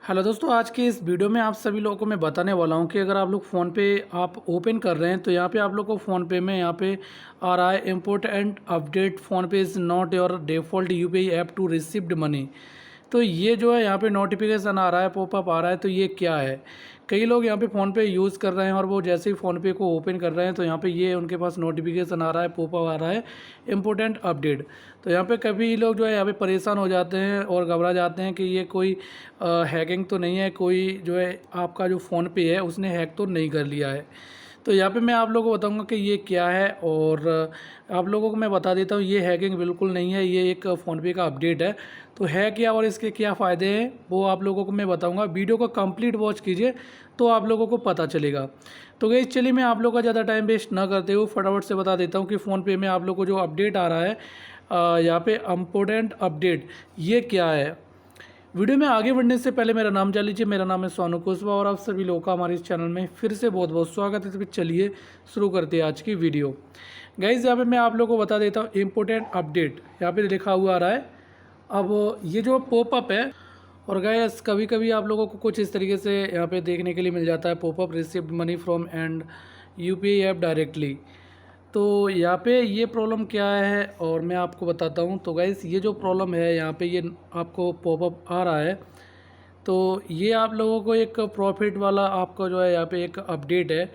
Hello दोस्तों, आज के इस वीडियो में आप सभी लोगों को मैं बताने वाला हूं कि अगर आप लोग फ़ोन पे आप ओपन कर रहे हैं तो यहाँ पे आप लोग को फ़ोन पे में यहाँ पे आ रहा है important update, PhonePe is not your default UPI app to received money. तो ये जो है यहाँ पे नोटिफिकेशन आ रहा है, पॉपअप आ रहा है, तो ये क्या है। कई लोग यहाँ पे फ़ोन पे यूज़ कर रहे हैं और वो जैसे ही फ़ोन पे को ओपन कर रहे हैं तो यहाँ पे ये उनके पास नोटिफिकेशन आ रहा है, पॉपअप आ रहा है इम्पोर्टेंट अपडेट। तो यहाँ पे कभी लोग जो है यहाँ पे परेशान हो जाते हैं और घबरा जाते हैं कि ये कोई हैकिंग तो नहीं है, कोई जो है आपका जो फ़ोन पे है उसने हैक तो नहीं कर लिया है। तो यहाँ पे मैं आप लोगों को बताऊंगा कि ये क्या है और आप लोगों को मैं बता देता हूँ ये हैकिंग बिल्कुल नहीं है, ये एक फ़ोनपे का अपडेट है। तो है क्या और इसके क्या फ़ायदे हैं वो आप लोगों को मैं बताऊंगा। वीडियो को कंप्लीट वॉच कीजिए तो आप लोगों को पता चलेगा। तो गाइस चलिए मैं आप लोग का ज़्यादा टाइम वेस्ट ना करते हुए फटाफट से बता देता हूँ कि फ़ोनपे में आप लोग को जो अपडेट आ रहा है यहाँ पे इम्पोर्टेंट अपडेट ये क्या है। वीडियो में आगे बढ़ने से पहले मेरा नाम जान लीजिए। मेरा नाम है सोनू कुशवाहा और आप सभी लोगों का हमारे इस चैनल में फिर से बहुत बहुत स्वागत है। तो चलिए शुरू करते हैं आज की वीडियो। गाइज यहाँ पे मैं आप लोगों को बता देता हूँ इम्पोर्टेंट अपडेट यहाँ पे लिखा हुआ आ रहा है। अब ये जो पॉपअप है और गाइस कभी कभी आप लोगों को कुछ इस तरीके से यहाँ पे देखने के लिए मिल जाता है, popup received money from and UPI app directly. तो यहाँ पे ये प्रॉब्लम क्या है और मैं आपको बताता हूँ। तो गाइस ये जो प्रॉब्लम है यहाँ पे ये आपको पॉपअप आ रहा है, तो ये आप लोगों को एक प्रॉफिट वाला आपको जो है यहाँ पे एक अपडेट है।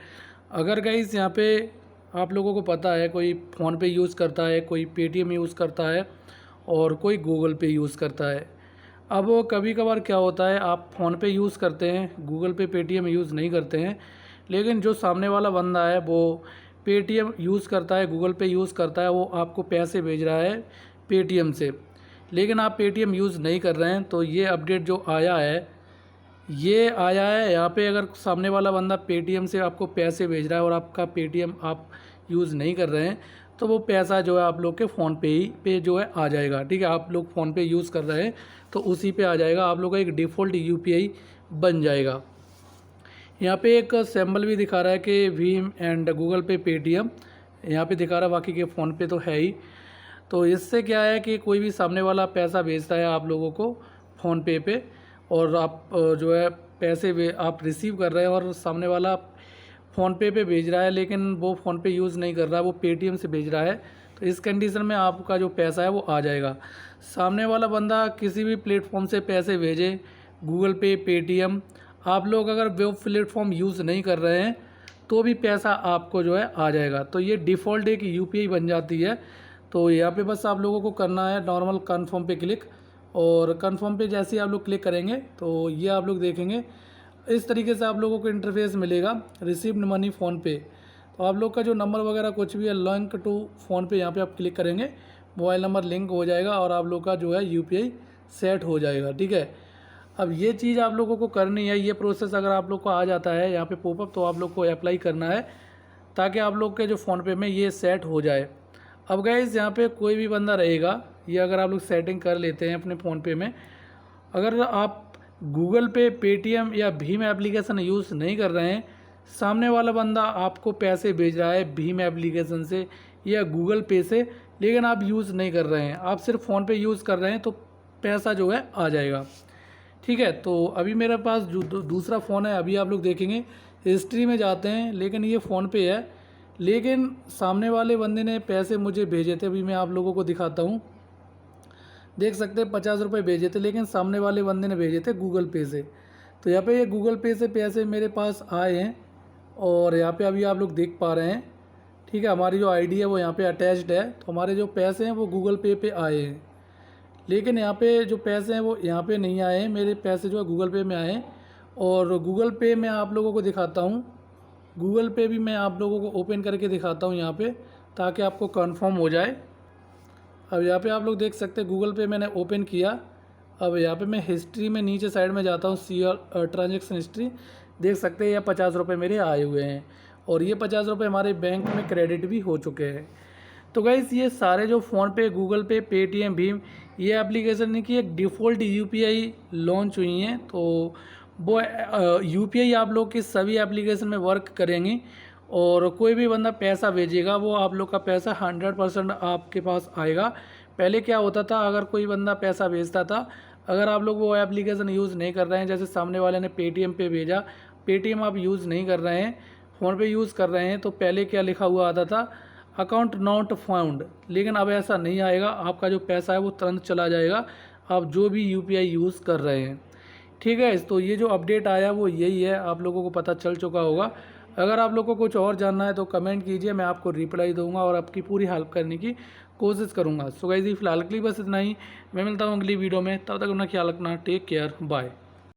अगर गाइस यहाँ पे आप लोगों को पता है कोई फ़ोन पे यूज़ करता है, कोई पेटीएम यूज़ करता है और कोई गूगल पे यूज़ करता है। अब कभी कभार क्या होता है आप फ़ोन पे यूज़ करते हैं, गूगल पे पेटीएम यूज़ नहीं करते हैं, लेकिन जो सामने वाला बंदा है वो पेटीएम यूज़ करता है, गूगल पे यूज़ करता है, वो आपको पैसे भेज रहा है पेटीएम से, लेकिन आप पेटीएम यूज़ नहीं कर रहे हैं। तो ये अपडेट जो आया है ये आया है यहाँ पे, अगर सामने वाला बंदा पेटीएम से आपको पैसे भेज रहा है और आपका पेटीएम आप यूज़ नहीं कर रहे हैं तो वो पैसा जो है आप लोग के फ़ोन पे ही पे जो है आ जाएगा। ठीक है, आप लोग फ़ोन पे यूज़ कर रहे हैं तो उसी पे आ जाएगा, आप लोग का एक डिफ़ॉल्ट यूपीआई बन जाएगा। यहाँ पे एक सिंबल भी दिखा रहा है कि भीम एंड गूगल पे पेटीएम यहाँ पे दिखा रहा है, बाकी के फ़ोन पे तो है ही। तो इससे क्या है कि कोई भी सामने वाला पैसा भेजता है आप लोगों को फ़ोन पे और आप जो है पैसे आप रिसीव कर रहे हैं और सामने वाला फ़ोन पे भेज रहा है लेकिन वो फ़ोन पे यूज़ नहीं कर रहा है, वो पेटीएम से भेज रहा है। तो इस कंडीशन में आपका जो पैसा है वो आ जाएगा। सामने वाला बंदा किसी भी प्लेटफॉर्म से पैसे भेजे, गूगल पे पेटीएम, आप लोग अगर वो प्लेटफॉर्म यूज़ नहीं कर रहे हैं तो भी पैसा आपको जो है आ जाएगा। तो ये डिफ़ॉल्ट एक यूपीआई बन जाती है। तो यहाँ पे बस आप लोगों को करना है नॉर्मल कन्फर्म पे क्लिक, और कन्फर्म पे जैसे ही आप लोग क्लिक करेंगे तो ये आप लोग देखेंगे इस तरीके से आप लोगों को इंटरफेस मिलेगा, रिसीव्ड मनी फ़ोन पे। तो आप लोग का जो नंबर वगैरह कुछ भी है लिंक टू फ़ोन पे यहाँ पे आप क्लिक करेंगे, मोबाइल नंबर लिंक हो जाएगा और आप लोग का जो है यूपीआई सेट हो जाएगा। ठीक है, अब ये चीज़ आप लोगों को करनी है, ये प्रोसेस अगर आप लोग को आ जाता है यहाँ पे पॉपअप तो आप लोग को अप्लाई करना है ताकि आप लोग के जो फ़ोन पे में ये सेट हो जाए। अब गाइस यहाँ पे कोई भी बंदा रहेगा, ये अगर आप लोग सेटिंग कर लेते हैं अपने फ़ोन पे में, अगर आप गूगल पे पेटीएम या भीम एप्लीकेशन यूज़ नहीं कर रहे हैं, सामने वाला बंदा आपको पैसे भेज रहा है भीम एप्लीकेशन से या गूगल पे से, लेकिन आप यूज़ नहीं कर रहे हैं, आप सिर्फ फ़ोन पे यूज़ कर रहे हैं, तो पैसा जो है आ जाएगा। ठीक है, तो अभी मेरे पास जो दूसरा फ़ोन है, अभी आप लोग देखेंगे हिस्ट्री में जाते हैं, लेकिन ये फ़ोन पे है, लेकिन सामने वाले बंदे ने पैसे मुझे भेजे थे। अभी मैं आप लोगों को दिखाता हूँ, देख सकते हैं 50 रुपये भेजे थे, लेकिन सामने वाले बंदे ने भेजे थे गूगल पे से। तो यहाँ पे ये गूगल पे से पैसे मेरे पास आए हैं और यहाँ पे अभी आप लोग देख पा रहे हैं। ठीक है, हमारी जो आईडी है वो यहाँ पे अटैच्ड है, तो हमारे जो पैसे हैं वो गूगल पे आए हैं, लेकिन यहाँ पे जो पैसे हैं वो यहाँ पे नहीं आए हैं, मेरे पैसे जो है गूगल पे में आए हैं। और गूगल पे मैं आप लोगों को दिखाता हूँ, गूगल पे भी मैं आप लोगों को ओपन करके दिखाता हूँ यहाँ पे, ताकि आपको कंफर्म हो जाए। अब यहाँ पे आप लोग देख सकते हैं गूगल पे मैंने ओपन किया। अब यहाँ पे मैं हिस्ट्री में नीचे साइड में जाता हूँ, सी ट्रांजेक्शन हिस्ट्री, देख सकते हैं यह 50 रुपये मेरे आए हुए हैं और ये 50 रुपये हमारे बैंक में क्रेडिट भी हो चुके हैं। तो गाइस ये सारे जो फ़ोन पे, गूगल पे, पेटीएम, भीम, ये एप्लीकेशन की एक डिफ़ॉल्ट यूपीआई लॉन्च हुई हैं। तो वो यूपीआई आप लोग की सभी एप्लीकेशन में वर्क करेंगी और कोई भी बंदा पैसा भेजेगा वो आप लोग का पैसा 100% आपके पास आएगा। पहले क्या होता था, अगर कोई बंदा पैसा भेजता था अगर आप लोग वो एप्लीकेशन यूज़ नहीं कर रहे हैं, जैसे सामने वाले ने पेटीएम पे भेजा, पेटीएम आप यूज़ नहीं कर रहे हैं, फ़ोनपे यूज़ कर रहे हैं, तो पहले क्या लिखा हुआ आता था, अकाउंट नॉट फाउंड। लेकिन अब ऐसा नहीं आएगा, आपका जो पैसा है वो तुरंत चला जाएगा, आप जो भी यूपीआई यूज़ कर रहे हैं। ठीक है, तो ये जो अपडेट आया वो यही है, आप लोगों को पता चल चुका होगा। अगर आप लोगों को कुछ और जानना है तो कमेंट कीजिए, मैं आपको रिप्लाई दूंगा और आपकी पूरी हेल्प करने की कोशिश करूंगा। सो गाइस, फिलहाल के लिए बस इतना ही। मैं मिलता हूँ अगली वीडियो में, तब तक अपना ख्याल रखना। Take care, bye.